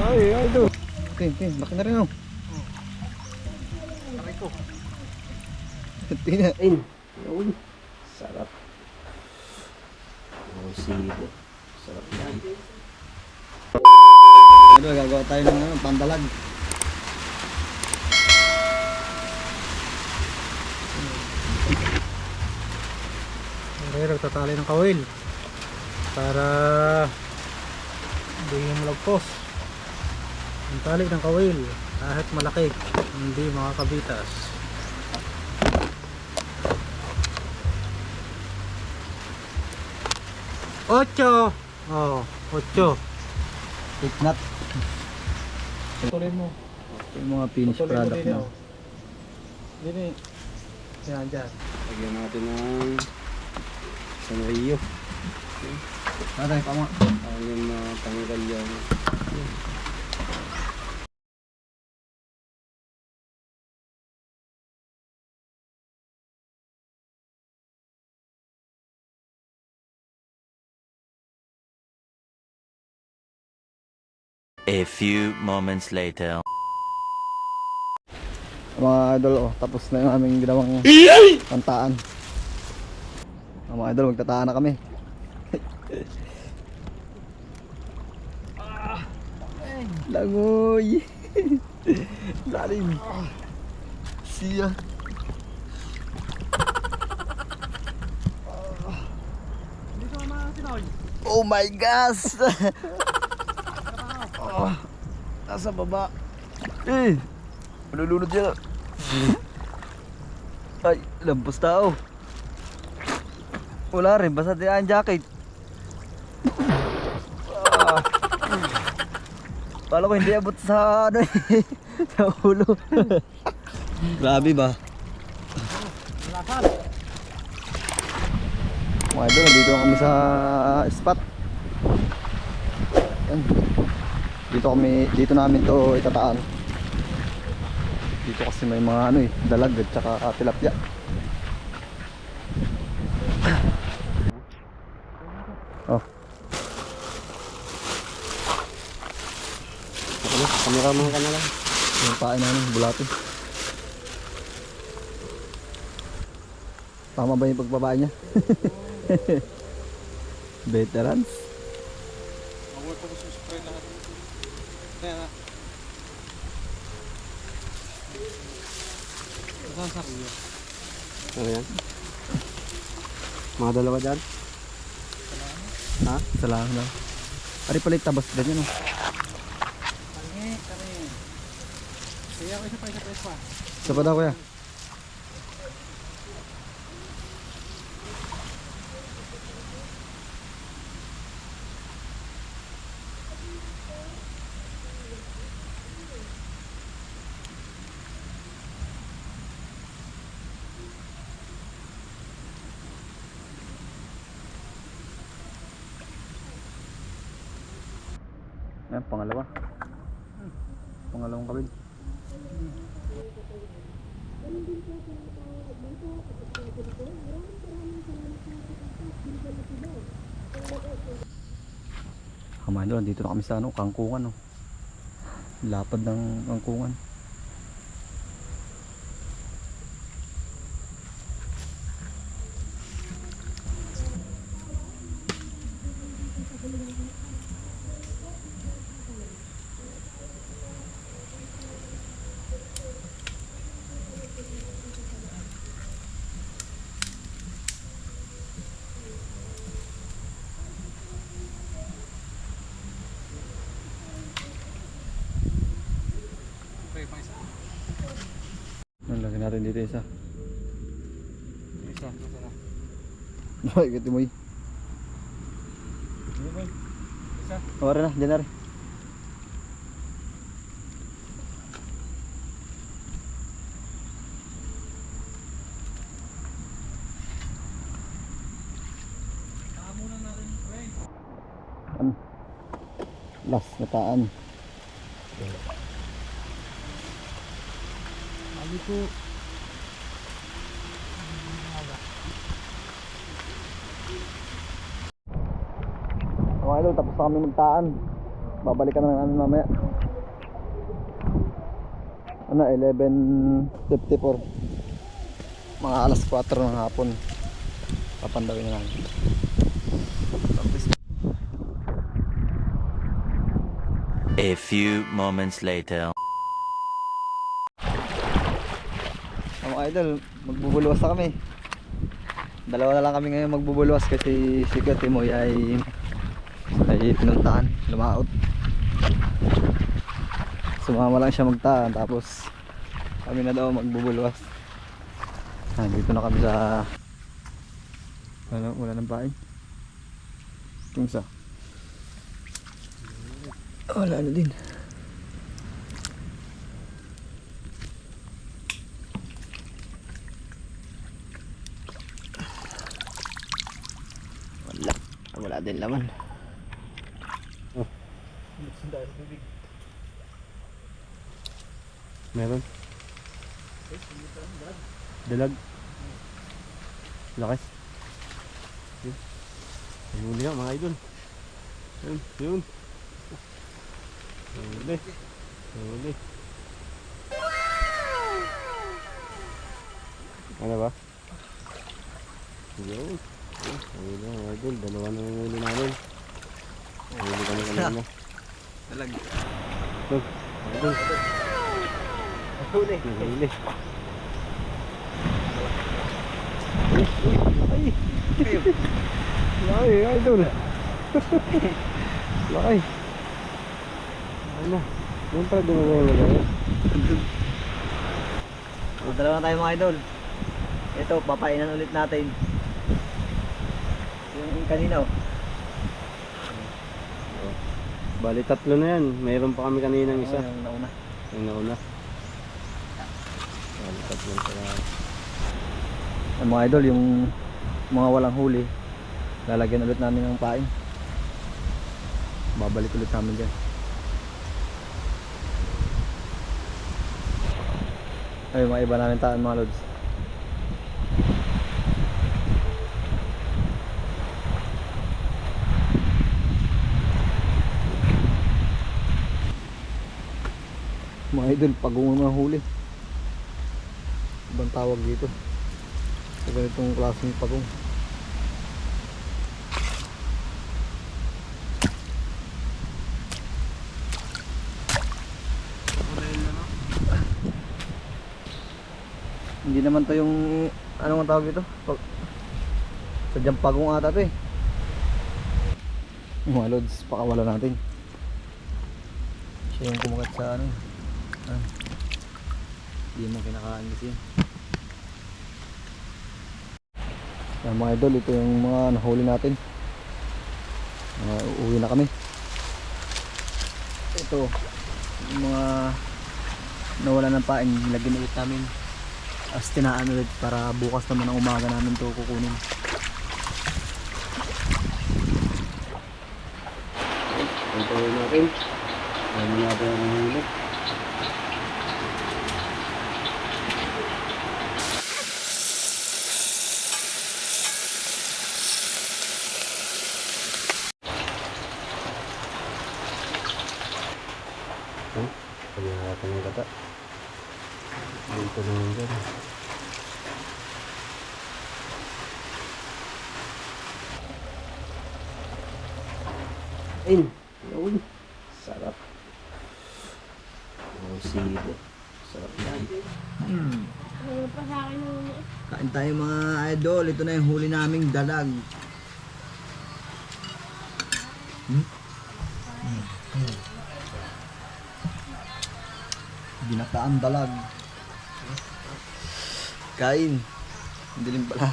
Ay, ito. Tin, laki na rin oh. Aray ko. Tingnan. Uy, sarap. Oh, sito. Sarap yan. Ito, gagawa tayo ng pandalag. Ngayon, nagtatali ng kawil. Para hindi malagpos. Ang tali ng kawil, kahit malaki, hindi makakabitas. Ocho! Oh, 8. Take nut. Tuloy mo. Ito yung mga finished Tuloy mo product din, na. oh. Dini. Yan, dyan. Lagyan natin ng sanrio. Natay, tama. Para yung matanggal yung A few moments later. Mga idol, oh, tapos na yung aming ginawang pantaan. Mga idol, magtataan na kami. Langoy. Lalim. Siya. Dito naman sinoy. Oh my gosh. Oh, nasa baba. Malulunod yan. Ay, lampos tao. Wala rin, basta di ang jacket. Kala ko hindi abot sa ano sa ulo. Grabe ba? Lasan. Mga idol, nandito na kami sa spot. Yan. Dito namin to itataan. Dito kasi may mga ano dalag at saka tilapia. Oh. kamera mo ka na lang. Yung pain namin, bulatin. Tama ba yung pagbaba niya? Veterans. Huwag ko gusto spray lahat. Kaya na. Saan sa kuya? Ano yan? Mga dalawa dyan? Ha? Salamat na. Ari pala yung tabas ganyan oh. Kami. Kaya ko isa pa. Isa pa daw kuya. Ayan, pangalawa. Pangalawang kabin. Kamahin doon, dito na kami sa ano, kangkungan oh. Lapad ng kangkungan. Lagyan natin dito isa. Isa. Ay, gati mo Isa. Awara na, dyan na rin. Muna natin, friend. Last nataan. Ali ko. Mga idol, tapos na kami magtaan. Babalikan na namin mamaya. ano, 11:54. Mga alas 4 ng hapon. Papandawin na namin. A few moments later. Mga idol, magbubulwas na kami. Dalawa na lang kami ngayon magbubulwas kasi si Katimoy ay pinuntahan, lumaot. Sumama lang siya magtaan tapos kami na daw magbubulwas. Dito na kami sa wala nang pain. Tung sa wala na din. Wala din laman. Meron. Dalag. Lakas. Ayun yan mga idol. Yun. Huli. Ano ba? Yun. Ayun yan mga idol. Dalawa na yung huli namin. Huli kami kanina. Dalag. Idol. Huli. Huli. Laki, idol. Laki. Ano? Yung pala dumawala. Dalawa na tayo mga idol. Ito, papainan ulit natin. Yung kanina oh. Bali tatlo na yan. Mayroon pa kami kaninang isa. Yung nauna. Yung nauna. Bali tatlo na pala. Ang mga idol, yung mga walang huli, lalagyan ulit namin ng pain. Babalik ulit namin dyan. Ay, mga iba namin taan mga lods. Mga idol, pagong mga huli. Ibang tawag dito sa ganitong klaseng pagong. Hindi naman to yung ano ang tawag dito? Sadyang pagong ata to eh. Mga lods, pakawala natin. Siya yung kumagat sa ano. Hindi mo kinakain kasi yun. Yan mga idol, ito yung mga nahuli natin. Uuwi na kami. Ito yung mga nawala ng pain, nilagyan ulit namin as tinaan ulit para bukas naman ang umaga namin to kukunin. Antayin natin. Ano natin ang huli. Sabi natin yung kata. Dito na yung dyan. Yun. Sarap. Oh, sito. Sarap yan. Ano pa sa akin ng Kain tayo mga idol, ito na yung huli naming dalag. Ginataang dalag. Kain. Hindi din pala.